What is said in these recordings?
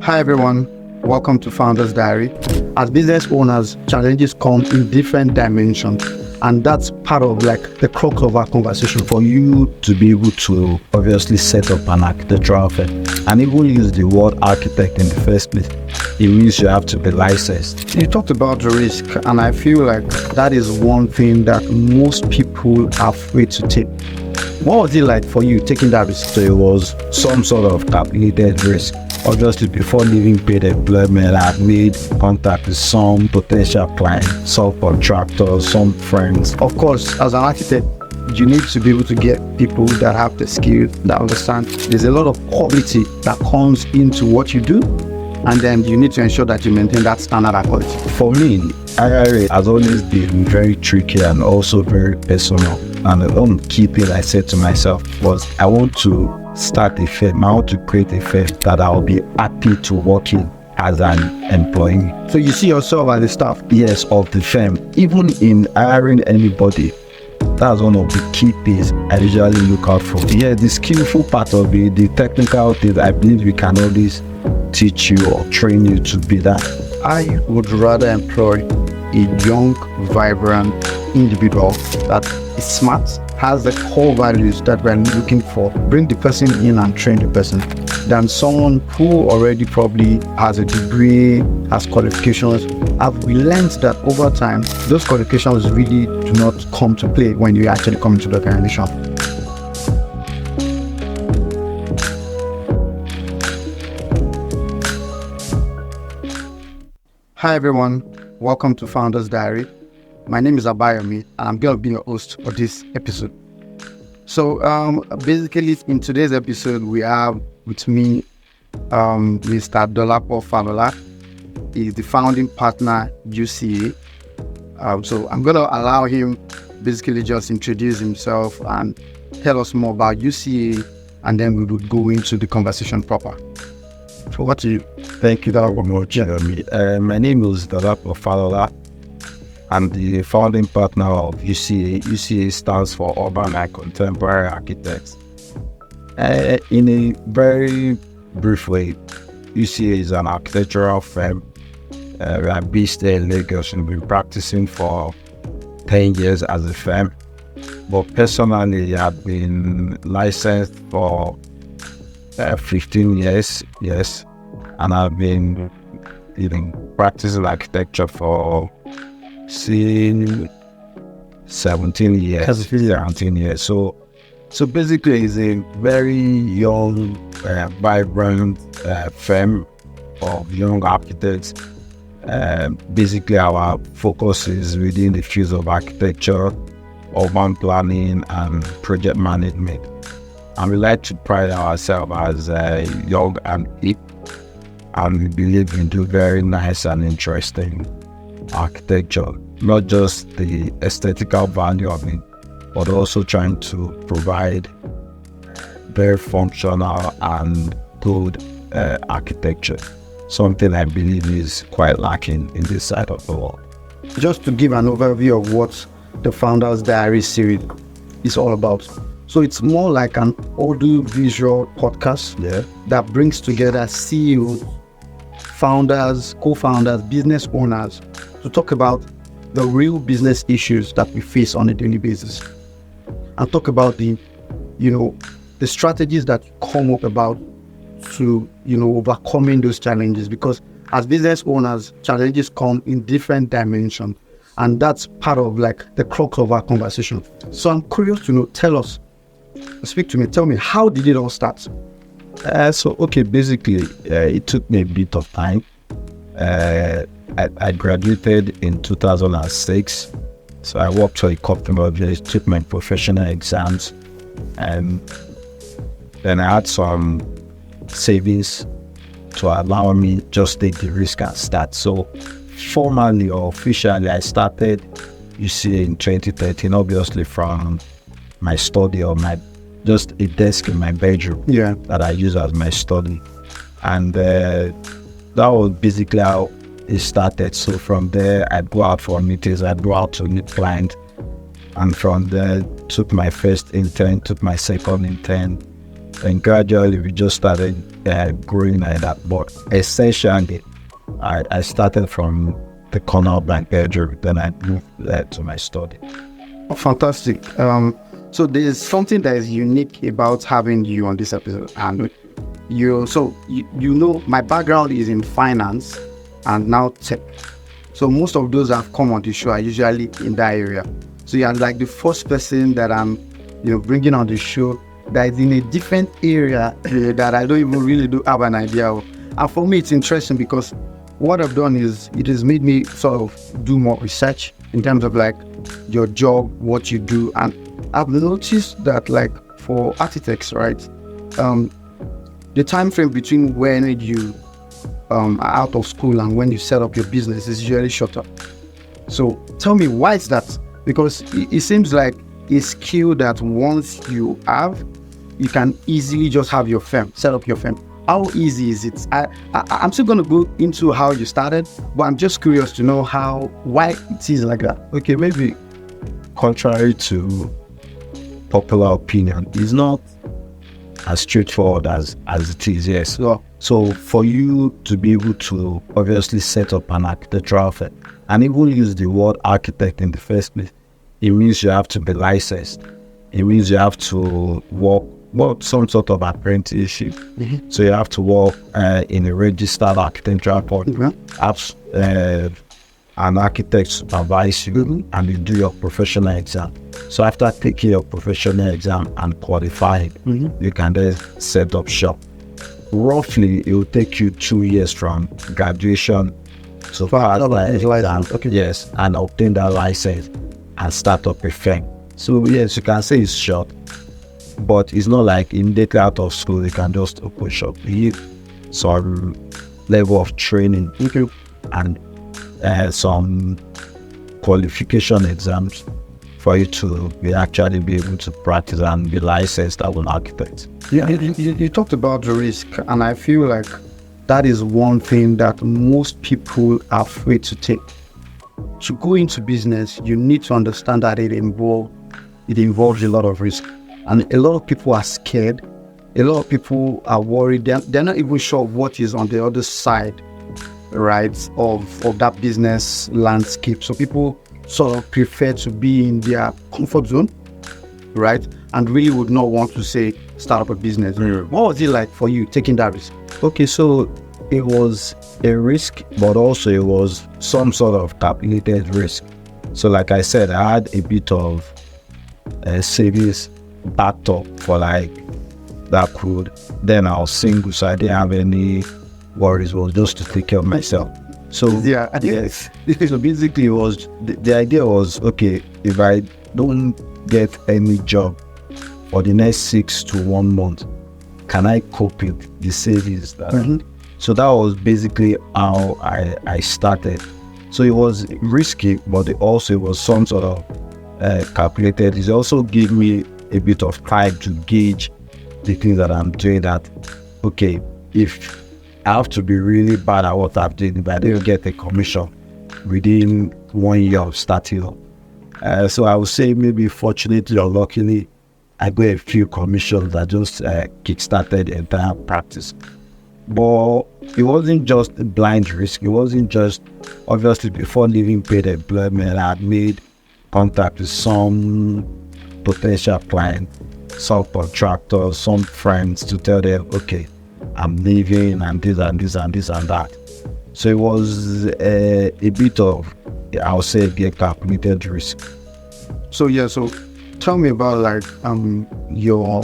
Hi everyone, welcome to Founders Diary. As business owners, challenges come in different dimensions, and that's part of the crux of our conversation. For you to be able to obviously set up an architectural firm and even use the word architect in the first place, it means you have to be licensed. You talked about the risk, and I feel like that is one thing that most people are afraid to take. What was it like for you taking that risk? So it was some sort of calculated risk. Obviously, before leaving paid employment, I've made contact with some potential clients, some contractors, some friends. Of course, as an architect, you need to be able to get people that have the skills, that understand. There's a lot of quality that comes into what you do, and then you need to ensure that you maintain that standard of quality. For me, IRA has always been very tricky and also very personal. And the only key thing I said to myself was, I want to start a firm. I want to create a firm that I'll be happy to work in as an employee. So you see yourself as the staff? Yes, of the firm. Even in hiring anybody, that's one of the key things I usually look out for. Yeah, the skillful part of it, the technical things, I believe we can always teach you or train you to be that. I would rather employ a young, vibrant individual that is smart, has the core values that we're looking for, bring the person in and train the person, than someone who already probably has a degree, has qualifications. I've learned that over time, those qualifications really do not come to play when you actually come into the organization. Hi everyone, welcome to Founders Diary. My name is Abayomi, and I'm going to be your host for this episode. So basically, in today's episode, we have with me Mr. Dolapo Falola. He's the founding partner, UCA. So I'm going to allow him basically just introduce himself and tell us more about UCA, and then we will go into the conversation proper. So what do you? Thank you very much. My name is Dolapo Falola. I'm the founding partner of UCA. UCA stands for Urban and Contemporary Architects. In a very brief way, UCA is an architectural firm. We are based in Lagos and we've been practicing for 10 years as a firm. But personally, I've been licensed for 15 years, yes. And I've been practicing architecture for 17 years. 17 years. So basically, it's a very young, vibrant firm of young architects. Basically, our focus is within the fields of architecture, urban planning, and project management. And we like to pride ourselves as young and hip, and we believe we do very nice and interesting architecture, not just the aesthetical value of it, but also trying to provide very functional and good architecture, something I believe is quite lacking in this side of the world. Just to give an overview of what the Founders Diary series is all about. So it's more like an audio-visual podcast that brings together CEOs, founders, co-founders, business owners to talk about the real business issues that we face on a daily basis, and talk about the strategies that come up about to overcoming those challenges. Because as business owners, challenges come in different dimensions, and that's part of the crux of our conversation. So I'm curious to know. Tell me, how did it all start? Basically, it took me a bit of time. I graduated in 2006, so I worked for a company, took my professional exams, and then I had some savings to allow me just take the risk and start. So formally or officially, I started UCA in 2013, obviously from my study or just a desk in my bedroom that I use as my study. And that was basically how it started. So from there, I'd go out for meetings, I'd go out to meet clients. And from there, took my first intern, took my second intern, and gradually we just started growing like that. But essentially, I started from the corner of my bedroom, then I moved to my study. Oh, fantastic. So there's something that is unique about having you on this episode, and you know my background is in finance and now tech. So most of those that have come on the show are usually in that area. So you're like the first person that I'm bringing on the show that is in a different area that I don't even really do have an idea of. And for me, it's interesting because what I've done is it has made me sort of do more research in terms of like your job, what you do. And I've noticed that like for architects, right, the time frame between when you are out of school and when you set up your business is usually shorter. So tell me, why is that? Because it seems like a skill that once you have, you can easily just have your firm, set up your firm. How easy is it? I'm still going to go into how you started, but I'm just curious to know why it is like that. Okay, maybe contrary to popular opinion, it's not as straightforward as it is, yes. So for you to be able to obviously set up an architectural firm and even use the word architect in the first place, it means you have to be licensed. It means you have to work some sort of apprenticeship. Mm-hmm. So you have to work in a registered architectural firm. Mm-hmm. Have an architect supervise you, mm-hmm. and you do your professional exam. So after taking your professional exam and qualifying, mm-hmm. you can then set up shop. Roughly, it will take you 2 years from graduation to pass the exam, okay. Yes, and obtain that license and start up a firm. So yes, you can say it's short, but it's not like immediately out of school you can just open shop. You need some level of training, okay. and some qualification exams for you to actually be able to practice and be licensed as an architect. Yeah, you talked about the risk, and I feel like that is one thing that most people are afraid to take. To go into business, you need to understand that it involves a lot of risk, and a lot of people are scared. A lot of people are worried. They're not even sure what is on the other side, right, of that business landscape. So people sort of prefer to be in their comfort zone, right, and really would not want to say start up a business. Mm. What was it like for you taking that risk? Okay, so it was a risk, but also it was some sort of calculated risk. So like I said, I had a bit of savings backed up for like that could. Then I was single, so I didn't have any worries. It was just to take care of myself. So yeah, yes. So basically, it was the idea was, okay, if I don't get any job for the next 6 to 1 month, can I cope with the savings that? Mm-hmm. So that was basically how I started. So it was risky, but it was some sort of calculated. It also gave me a bit of time to gauge the things that I'm doing. That okay, if I have to be really bad at what I'm doing, if I don't get a commission within 1 year of starting up. So I would say maybe fortunately or luckily, I got a few commissions that just kickstarted the entire practice. But it wasn't just a blind risk. It wasn't just, obviously, before leaving paid employment, I had made contact with some potential clients, some contractors, some friends to tell them, okay, I'm leaving and this and this and this and that. So it was a bit of, I would say, a calculated risk. So tell me about like your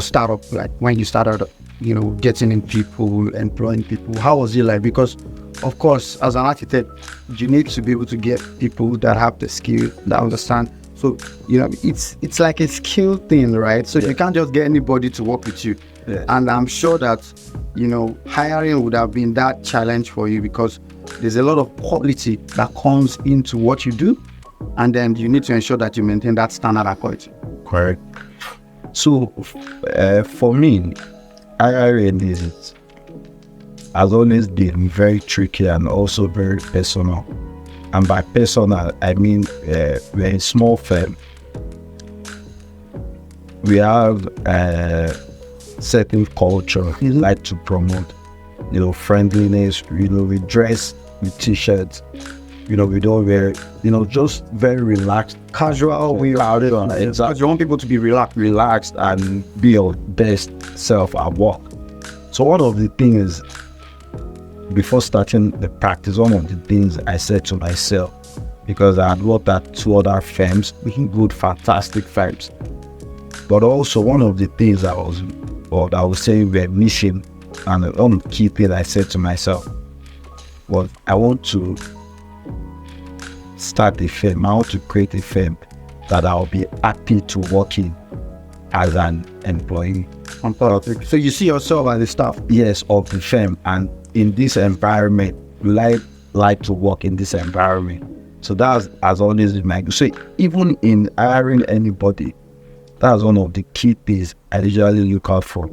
startup, like when you started, getting in people, employing people. How was it like? Because of course, as an architect, you need to be able to get people that have the skill, that understand. So it's like a skill thing, right? So you can't just get anybody to work with you. Yeah. And I'm sure that hiring would have been that challenge for you, because there's a lot of quality that comes into what you do, and then you need to ensure that you maintain that standard of quality. Correct. So for me, hiring has always been very tricky and also very personal. And by personal, I mean we're a small firm. we have a certain culture we like to promote. Friendliness. We dress with t-shirts. We don't wear. Just very relaxed, Casual. Exactly. You want people to be Relaxed and be your best self at work. So one of the things, before starting the practice, one of the things I said to myself, because I had worked at 2 other firms, good, fantastic firms, but also one of the things I was saying we're missing, and one of the key things I said to myself was, I want to start a firm. I want to create a firm that I'll be happy to work in as an employee. Fantastic. So you see yourself as a staff? Yes, of the firm, and in this environment, like to work in this environment. So that has always been my goal. So even in hiring anybody, that's one of the key things I usually look out for.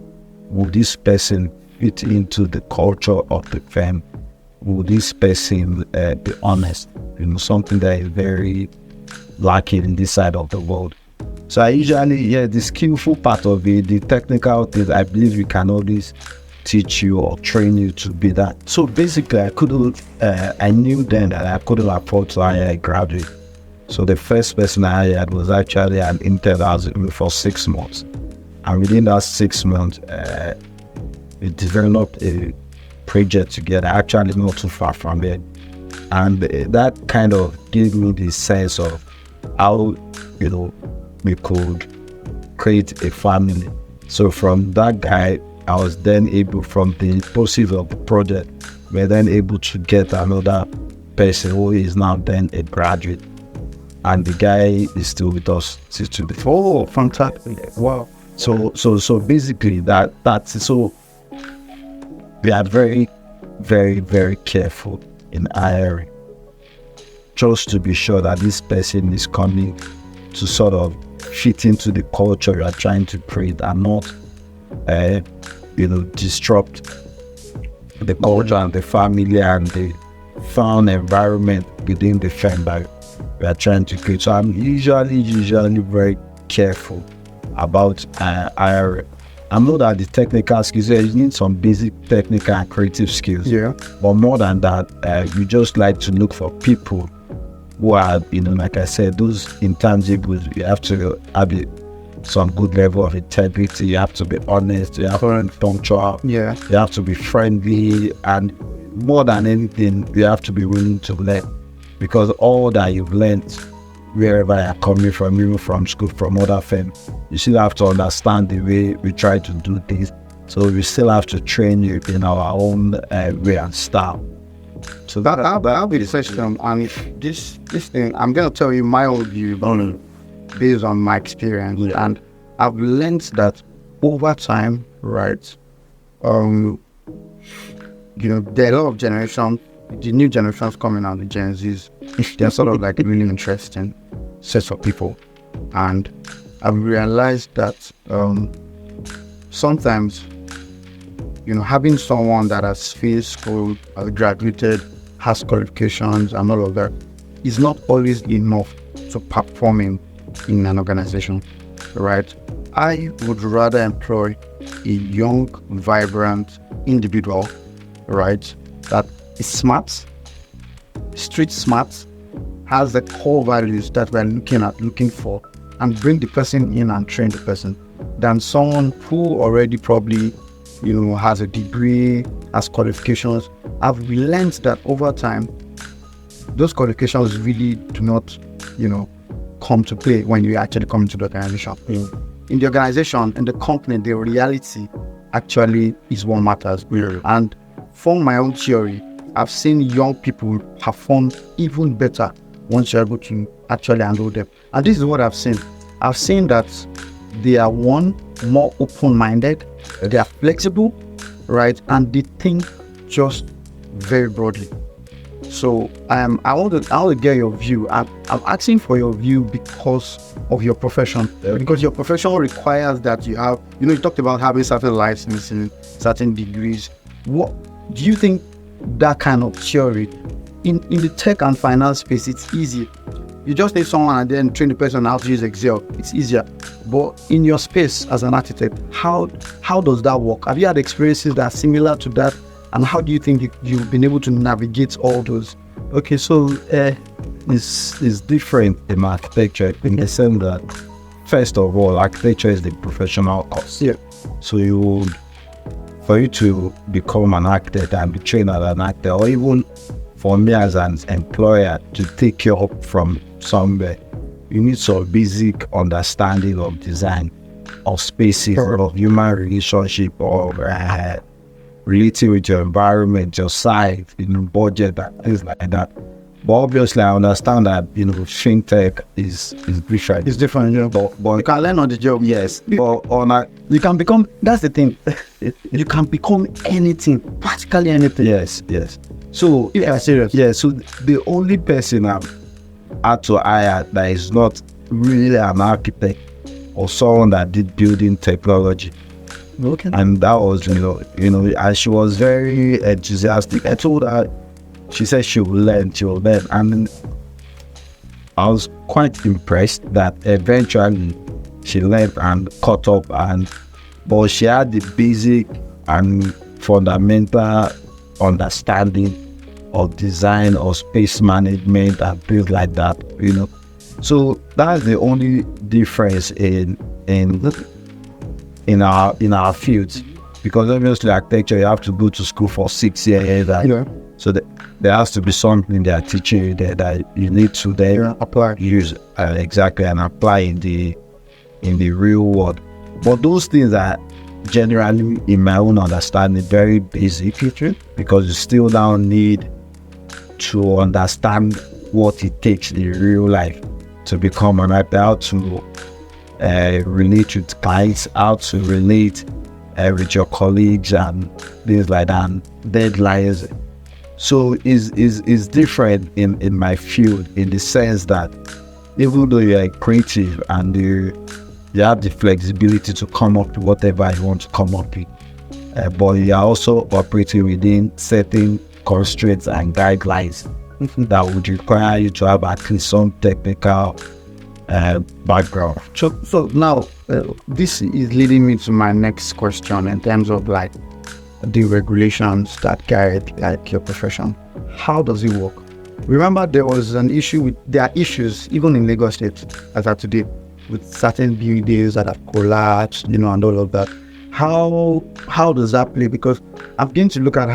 Will this person fit into the culture of the firm? Will this person be honest? Something that is very lacking in this side of the world. So I usually, the skillful part of it, the technical things, I believe we can always teach you or train you to be that. So basically, I knew then that I couldn't afford to hire a graduate. So the first person I hired was actually an intern that was with me for 6 months. And within that 6 months, we developed a project together, actually not too far from it. And that kind of gave me the sense of how, we could create a family. So from that guy, I was then able, from the process of the project, we're then able to get another person who is now then a graduate. And the guy is still with us since today. Oh, fantastic. Wow. So basically that's so we are very, very, very careful in hiring, just to be sure that this person is coming to sort of fit into the culture you are trying to create and not disrupt the culture and the family and the fun environment within the firm that we are trying to create. So I'm usually very careful about hiring. I know that the technical skills, you need some basic technical and creative skills. Yeah. But more than that, you just like to look for people who are, like I said, those intangibles. You have to have some good level of integrity. You have to be honest. You have to be punctual. Yeah. You have to be friendly, and more than anything, you have to be willing to learn, because all that you've learned, wherever you're coming from, even from school, from other firms, you still have to understand the way we try to do things. So we still have to train you in our own way and style. So that'll be the session. And this thing, I'm gonna tell you my own view based on my experience. Yeah. And I've learned that over time, right? There are a lot of generations, the new generations coming out, the Gen Zs, they're sort of like really interesting sets of people. And I've realized that sometimes, having someone that has finished school, has graduated, has qualifications and all of that is not always enough to perform in an organization, right? I would rather employ a young, vibrant individual, right, that is smart, street smart, has the core values that we're looking for, and bring the person in and train the person, than someone who already probably has a degree, has qualifications. I've learned that over time, those qualifications really do not, come to play when you actually come into the organization. In the organization, in the company, the reality actually is what matters. And from my own theory, I've seen young people perform even better once you're able to actually handle them. And this is what I've seen. I've seen that they are more open-minded, they are flexible, right? And they think just very broadly. So I want to get your view. I'm asking for your view because of your profession. Because your profession requires that you have, you talked about having certain licensing, certain degrees. What do you think that kind of theory in the tech and finance space? It's easy. You just need someone and then train the person how to use Excel. It's easier. But in your space as an architect, how does that work? Have you had experiences that are similar to that? And how do you think you've been able to navigate all those? Okay, so it's different in architecture in the sense that, first of all, architecture is the professional course. Yeah. So for you to become an architect and be trained as an architect, or even for me as an employer to take you up from somewhere, you need some basic understanding of design, of spaces, of human relationship, or relating with your environment, your site, budget, and things like that. But obviously, I understand that fintech is different. It's different, but you can learn on the job. Yes, but you can become. That's the thing. You can become anything, practically anything. Yes. So if you're serious, yeah. So the only person I had to hire that is not really an architect or someone that did building technology. Okay. And that was, and she was very enthusiastic. I told her, she said she will learn. And I was quite impressed that eventually she learned and caught up. But she had the basic and fundamental understanding of design or space management and things like that, So that's the only difference in our fields, because obviously architecture, you have to go to school for 6 years. So there has to be something they are teaching you there that you need to then apply, use exactly, and apply in the real world. But those things are generally, in my own understanding, very basic, because you still now need to understand what it takes in real life to become an architect, how to relate with clients, how to relate with your colleagues and things like that, and deadlines. So is different in my field, in the sense that even though you're creative and you have the flexibility to come up with whatever you want to come up with, but you are also operating within certain constraints and guidelines that would require you to have at least some technical background. So now this is leading me to my next question in terms of like the regulations that guide like your profession. How does it work? Remember, there was an issue there are issues even in Lagos State as of today with certain buildings that have collapsed, and all of that. How does that play? Because I'm beginning to look at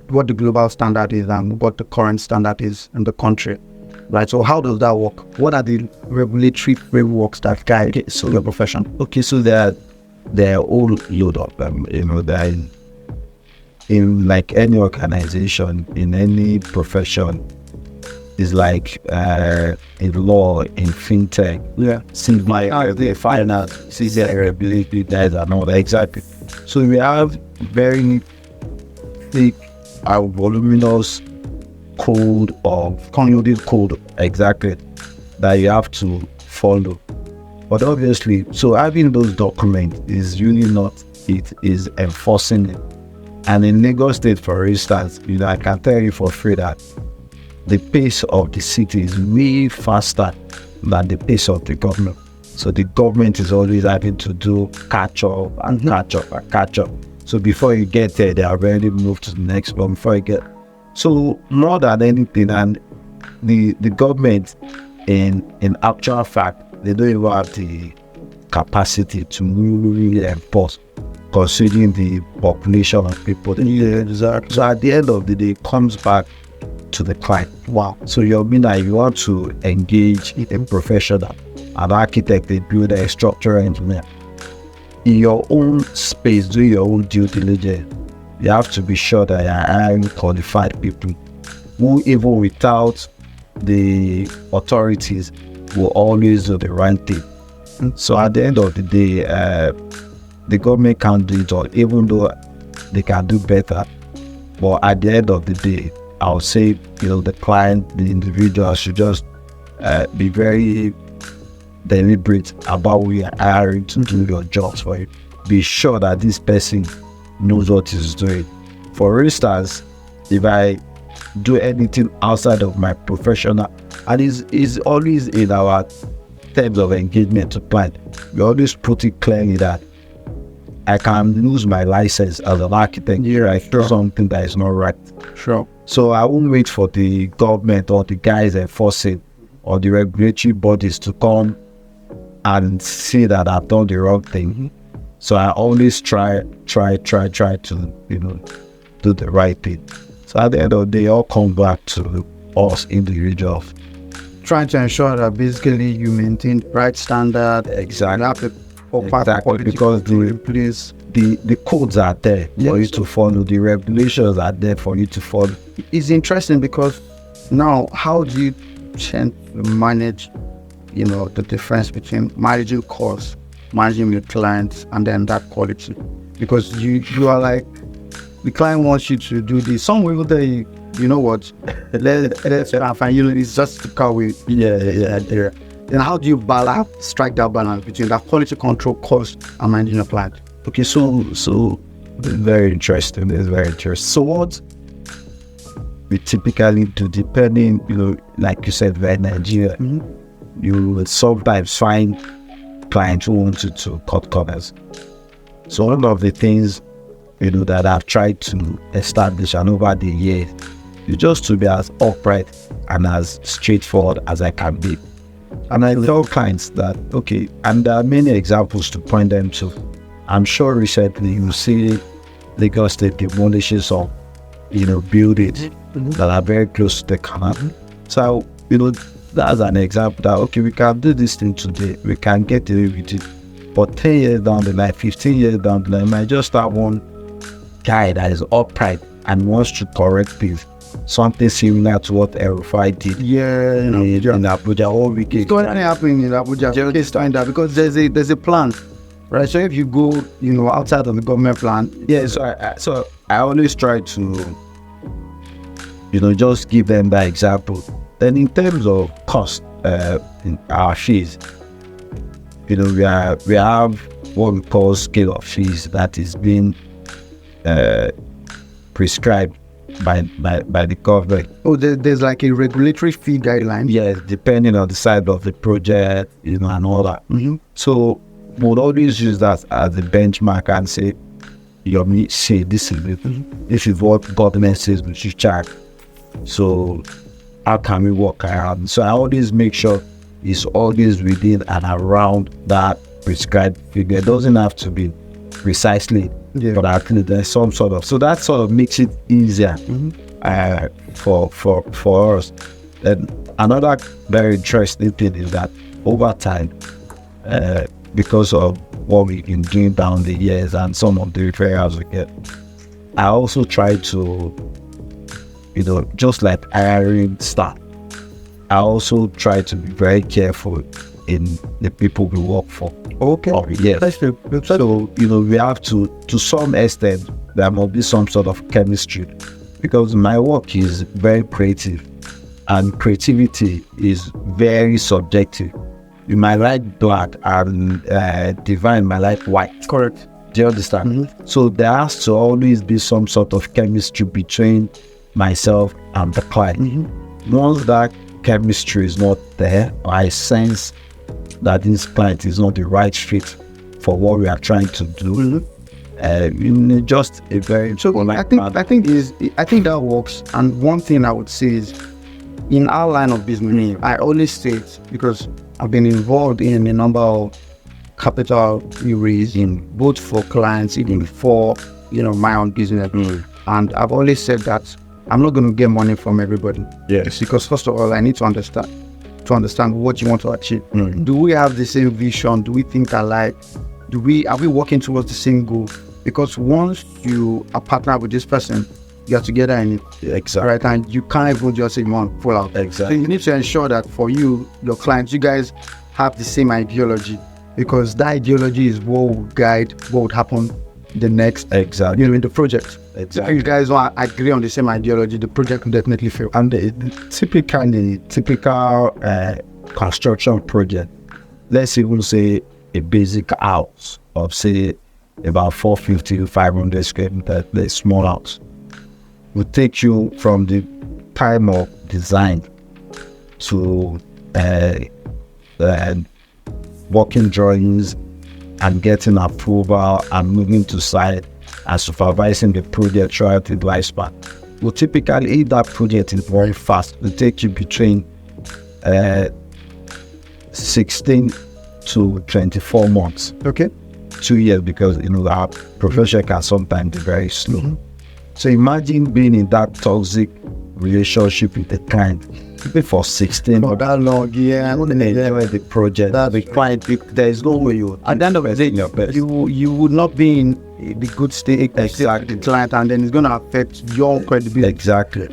what the global standard is and what the current standard is in the country. Right, so how does that work? What are the regulatory frameworks that guide your profession? Okay, so they're all load of them. They're in like any organization, in any profession. It's like in law, in fintech, seems like the finance, sustainability, that and all that. Exactly. So we have very thick, voluminous code exactly that you have to follow. But obviously, so having those documents is really not it, is enforcing it. And in Lagos State, for instance, I can tell you for free that the pace of the city is way faster than the pace of the government. So the government is always having to do catch up and catch up and catch up. So before you get there, they are already moved to the next one before you get. So more than anything, and the government in actual fact, they don't even have the capacity to really enforce, considering the population of people. So at the end of the day, it comes back to the client. Wow. So you mean that you want to engage a professional, an architect, a builder, a structural engineer, in your own space, do your own due diligence. You have to be sure that you are hiring qualified people who, even without the authorities, will always do the right thing. So at the end of the day, the government can't do it all, even though they can do better. But at the end of the day, I would say, the client, the individual should just be very deliberate about who you are hiring to do your jobs for you. Be sure that this person knows what he's doing. For instance, if I do anything outside of my professional And it's always in our terms of engagement to client. We always put it clearly that I can lose my license as an architect here. I do something that is not right. Sure. So I won't wait for the government or the guys enforcing or the regulatory bodies to come and see that I've done the wrong thing. So I always try to, do the right thing. So at the end of the day, all come back to us individuals. Trying to ensure that basically you maintain the right standard. Exactly. You have the proper Because the codes are there for you to follow, the regulations are there for you to follow. It's interesting because now, how do you tend to manage, the difference between managing costs, managing your clients, and then that quality? Because you are like, the client wants you to do this. Some will tell you, you know what, let's find you. It's just to car with there. Then how do you strike that balance between that quality control, cost, and managing a client? Okay, so it's very interesting. It's very interesting. So what we typically do, depending, like you said, we're in Nigeria, you will sometimes find clients who want you to cut corners. So one of the things, that I've tried to establish and over the years is just to be as upright and as straightforward as I can be. And I tell clients that, okay, and there are many examples to point them to. I'm sure recently you see Lagos State demolishes some, buildings that are very close to the canal. So, that's an example that, okay, we can do this thing today, we can get away with it. But 10 years down the line, 15 years down the line, I might just have one guy that is upright and wants to correct things. Something similar to what Erufai did in Abuja all weekend. It's going to happen in Abuja. Just find that because there's a plan, right? So if you go, outside of the government plan, so I always try to, just give them that example. Then in terms of cost, in our fees, we have what we call scale of fees that is being prescribed by the government. Oh, there's like a regulatory fee guideline. Yes, depending on the size of the project, and all that. So we'll always use that as a benchmark and say, say this is it. This is what government says we should charge. So how can we work around? So I always make sure it's always within and around that prescribed figure. It doesn't have to be precisely. But actually there's some sort of, so that sort of makes it easier for us. And another very interesting thing is that over time, because of what we've been doing down the years and some of the referrals we get, I also try to, just like hiring staff, I also try to be very careful in the people we work for. Okay. Yes. So, we have to some extent, there must be some sort of chemistry because my work is very creative and creativity is very subjective. You might like black and Divine might like white. Correct. Do you understand? So there has to always be some sort of chemistry between myself and the client. Once that chemistry is not there, I sense that this client is not the right fit for what we are trying to do. Just a very I think that works. And one thing I would say is, in our line of business, I always state, because I've been involved in a number of capital raising, both for clients, even for my own business. And I've always said that I'm not going to get money from everybody. Yes. Because first of all, I need to understand what you want to achieve. Do we have the same vision? Do we think alike? Are we working towards the same goal? Because once you are partnered with this person, you are together in it. Exactly. Right? And you can't even just say you want to pull out. Exactly. So you need to ensure that for you, your clients, you guys have the same ideology, because that ideology is what will guide what would happen the next in the project. Exactly. So if you guys don't agree on the same ideology, the project will definitely fail. And the typical construction project, let's even say a basic house of say about 450 to 500 square meters, the small house, will take you from the time of design to working drawings and getting approval and moving to site and supervising the project throughout the lifespan. Well, typically, if that project is very fast, it will take you between 16 to 24 months. Okay. 2 years, because our profession can sometimes be very slow. Mm-hmm. So imagine being in that toxic relationship with the client, even for 16 For that long, yeah. you wouldn't enjoy the project. There is no way you. At the end of the day, your best. you would not be in the good state Exactly. with the client, and then it's going to affect your credibility. Exactly.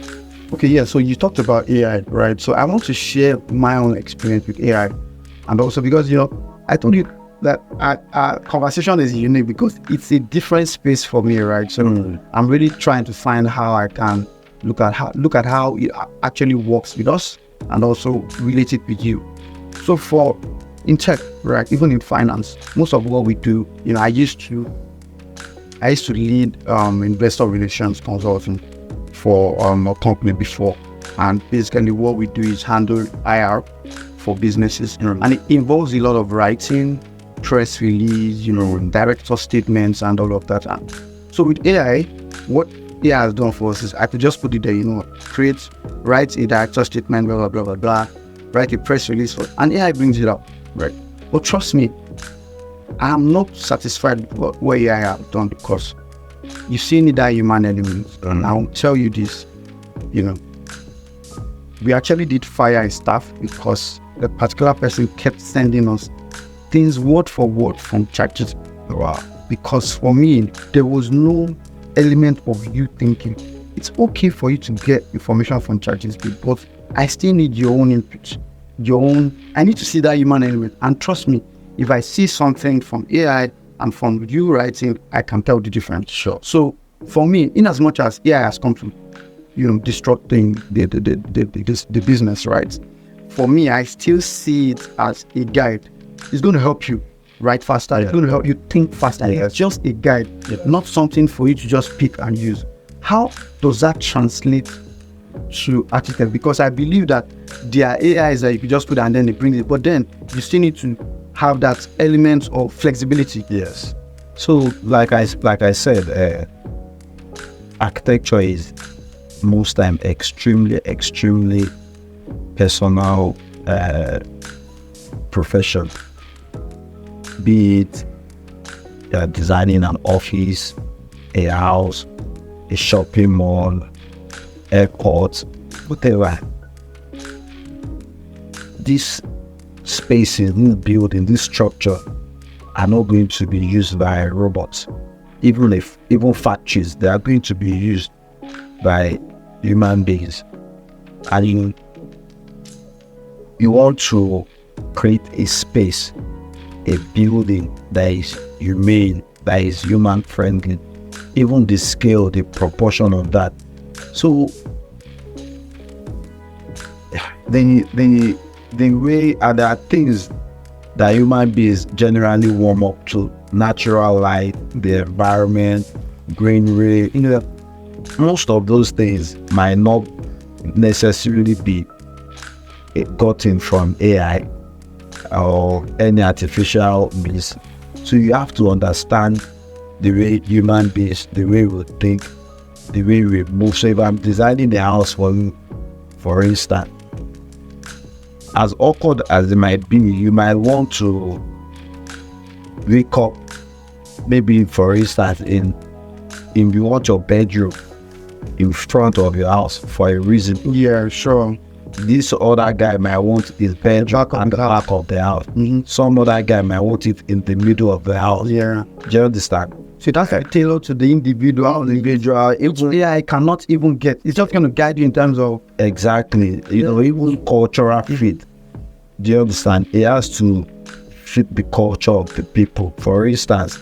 Okay, yeah. So you talked about AI, right? So I want to share my own experience with AI, and also because I told you that our conversation is unique because it's a different space for me, right? So I'm really trying to find how I can look at how it actually works with us and also relate it with you. So in tech, right, even in finance, most of what we do, I used to lead investor relations consulting for a company before, and basically what we do is handle IR for businesses, and it involves a lot of writing, press release, director statements, and all of that. So with AI, what AI has done for us is I could just put it there, write a director statement, blah, blah, blah, blah, blah, write a press release, and AI brings it up, right? But trust me, I'm not satisfied with what AI have done, because you still need that human element. And I'll tell you this, we actually did fire a staff because the particular person kept sending us things word for word from ChatGPT. Wow. Because for me, there was no element of you thinking. It's okay for you to get information from ChatGPT, but I still need your own input, I need to see that human element. And trust me, if I see something from AI and from you writing, I can tell the difference. Sure. So for me, in as much as AI has come to, disrupting the business, right? For me, I still see it as a guide. It's going to help you write faster. It's going to help you think faster. Yeah. It's just a guide, not something for you to just pick and use. How does that translate to architect? Because I believe that there are AIs that you can just put and then they bring it, but then you still need to have that element of flexibility. Yes. So, like I said, architecture is most time extremely personal profession. Be it designing an office, a house, a shopping mall, airport, whatever. These spaces, this building, this structure are not going to be used by robots. Even factories, they are going to be used by human beings. And you want to create a space, a building that is humane, that is human friendly, even the scale, the proportion of that. So the way, and there are things that human beings generally warm up to: natural light, the environment, greenery. Most of those things might not necessarily be gotten from AI or any artificial means. So you have to understand the way human beings, the way we think, the way we move. So if I'm designing the house for you, for instance, as awkward as it might be, you might want to wake up, maybe for instance, in you want your bedroom in front of your house for a reason. Yeah, sure. This other guy might want his bedroom at the back of the house. Some other guy might want it in the middle of the house. Yeah. Do you understand? So that's tailored to the individual. AI cannot even get. It's just going to guide you in terms of. Exactly. Even cultural fit. Do you understand? It has to fit the culture of the people. For instance,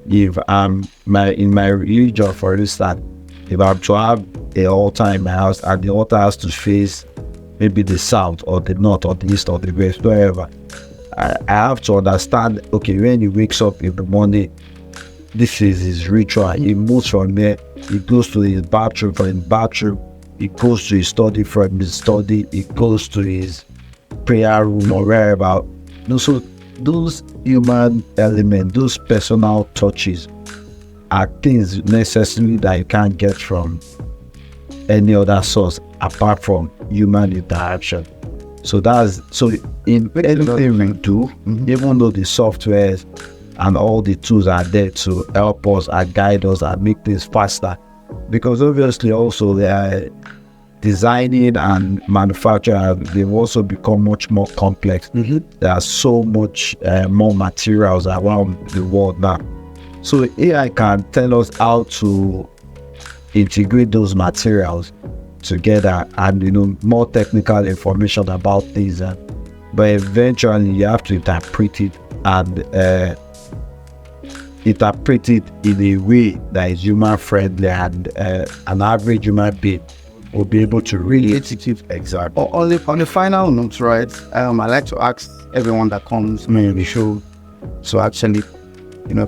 if I'm in my religion, for instance, if I'm to have an altar in my house and the altar has to face maybe the south or the north or the east or the west, wherever, I have to understand, okay, when he wakes up in the morning, this is his ritual. He moves from there, he goes to his bathroom. From his bathroom, he goes to his study, from his study, he goes to his prayer room or wherever. So those human elements, those personal touches are things necessarily that you can't get from any other source apart from human interaction. So in anything we do, even though the softwares and all the tools are there to help us and guide us and make things faster, because obviously also they are designing and manufacturing, they've also become much more complex. There are so much more materials around the world now. So AI can tell us how to integrate those materials together and more technical information about things, but eventually you have to interpret it and interpret it in a way that is human friendly, and an average human being will be able to read it. Exactly. On the final note, right? I like to ask everyone that comes on the show to actually,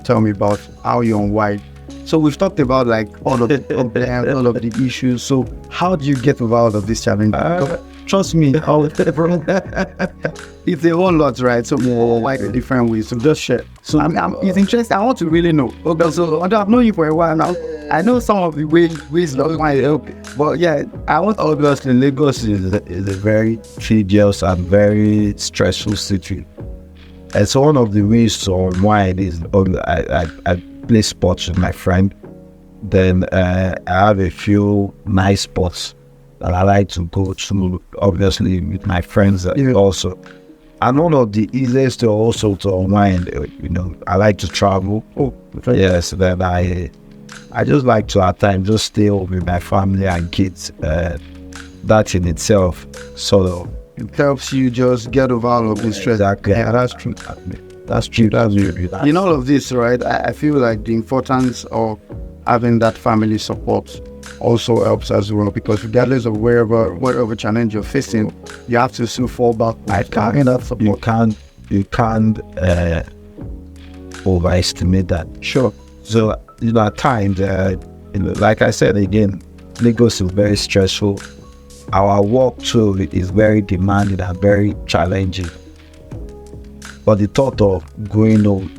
tell me about how you unwind. So we've talked about like all of the issues. So how do you get out of this challenge? Trust me, it's a whole lot, right? So like different ways. So just share. So it's interesting. I want to really know. Okay, so I've known you for a while now. I know some of the ways that might help, but yeah, I want. Obviously, Lagos is a very tedious and very stressful city. And so one of the ways to unwind is I play sports with my friend. Then I have a few nice spots that I like to go to, obviously with my friends also. And one of the easiest to also to unwind, I like to travel. Yes, then I just like to at times just stay home with my family and kids. That in itself sort of it helps you just get over all of this stress. Exactly. Yeah, that's true. That's true. That's really in all of this, right? I feel like the importance of having that family support also helps as well, because regardless of whatever challenge you're facing, you have to still fall back. You can't overestimate that. Sure. So at times, like I said again, Lagos is very stressful. Our work too is very demanding and very challenging. But the thought of going home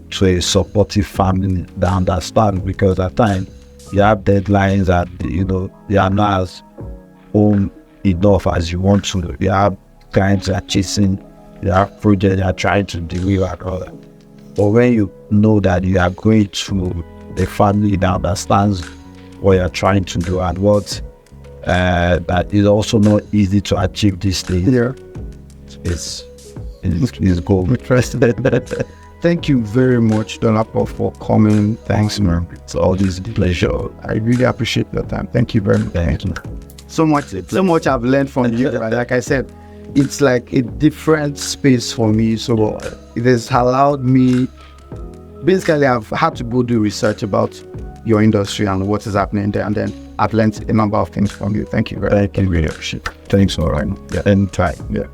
to a supportive family that understand, because at times you have deadlines and you are not as home enough as you want to. You have clients you are chasing, you have projects you are trying to deliver and all that. But when you know that you are going to a family that understands what you are trying to do and what that is also not easy to achieve these days. Yeah. It's gold. Thank you very much, Dolapo, for coming. Thanks, man. It's always a pleasure. I really appreciate your time. Thank you very much. Thank you. So much I've learned from you. Right? Like I said, it's like a different space for me. So it has allowed me. Basically, I've had to go do research about your industry and what is happening there, and then I've learned a number of things from you. Thank you very much. Thank you. Really appreciate it. Thanks, all right. Yeah. Anytime. Yeah.